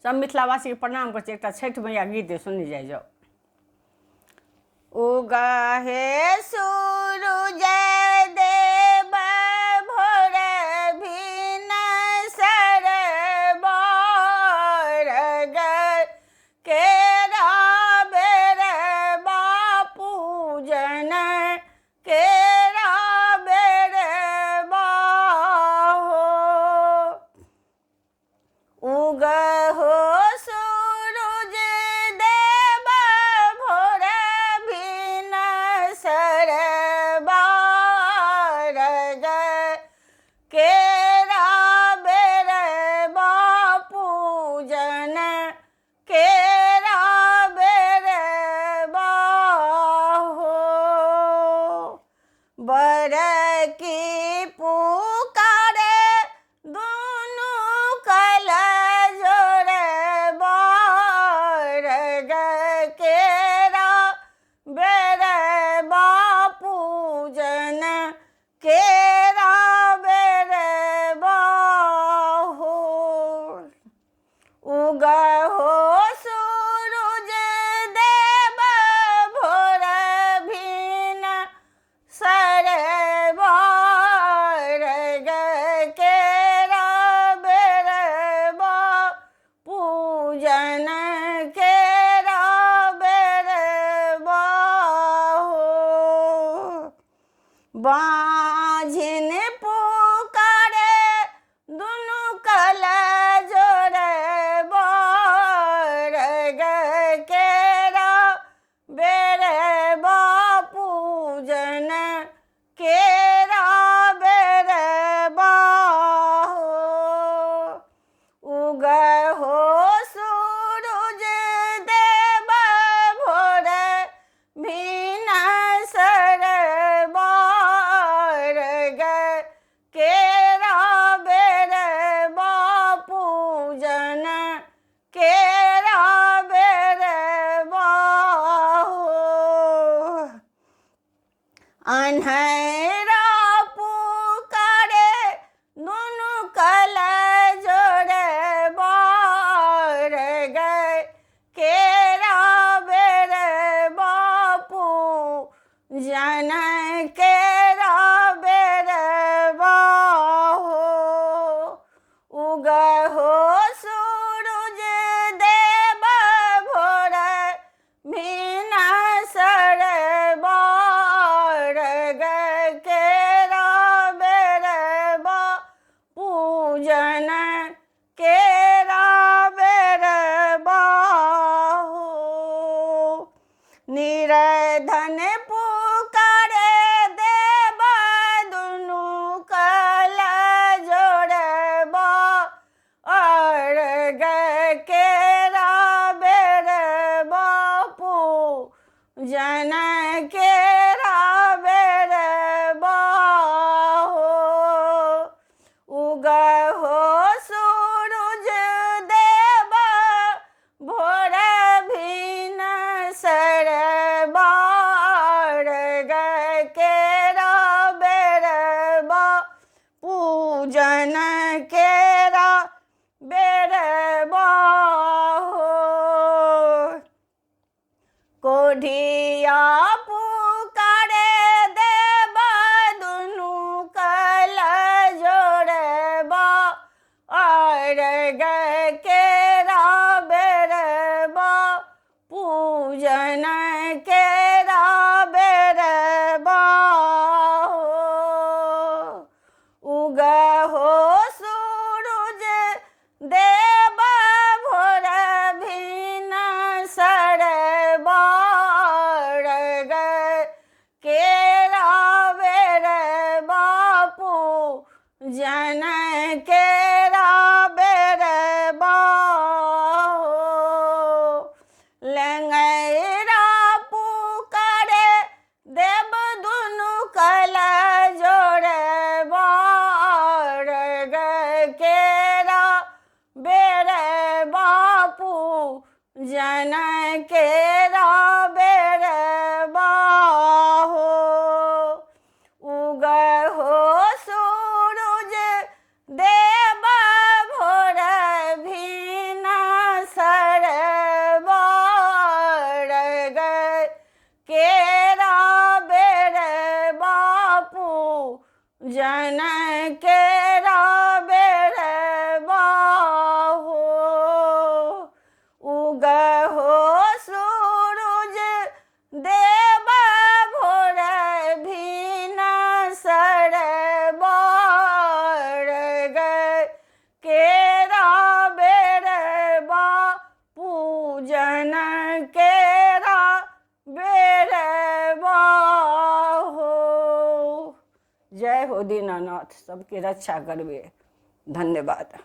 सब मिथिलावासी के प्रणाम कर एक छठ मैया गीत सुनी जाए जाओ। उगा हे सूरज देव भोर भिन सर बरग केरा बेर बापूजन केरा बेर बाहो उग हो सूरज देव भोर भिन सर बरग केरा बेर बापूजन केरा बेर बाहो बर की पुकारे दोनों कल जोर बरग केरा बेर बापूजन केरा बेर बाहो उग हो सूरज देव भोर भिन सर बरग केरा बेर बापूजन केरा बेर बाहो बाझिन पुकारे दुनु कल जोर बरग केरा बेर बापूजन केरा बेर बाहो उग हो सूरज देव भोर भिन सर बरग केरा बेर बापूजन केरा बेर बाहो अन्हरा पुकारे दोनों कल जोर बरग केरा बेर बापूजन केरा बेर बाहो उग हो सूरज देव भोर भिन सर बरग केरा बेर बापूजन केरा बेर बाहो निरधन पुकारे देव दुनु कल जोर बरग केरा बेर बापूजन केरा बेर बाहो उग हो सूरज देव भोर भिन सर बरग केरा बेर बापूजन केरा बेर बाहो कोढ़िया पुकारे देव दुनु कल जोर बरग केरा बेर बापूजन केरा बेर बाहो उग हो सूरज देव भोर भिन सर बरग केरा बेर बापूजन केरा बेर बाहो लंगैरा पुकारे देव दुनु कल जोर बरग केरा बेर बापूजन केरा बेर बाहो उग हो सूरज देव भोर भिन केरा बेरबा हो उगहो सूरज देव भोर भिन सरबा केरा बेरबा पूजन केरा बेरबा हो। जय हो दीनानाथ, सबकी रक्षा करवे। धन्यवाद।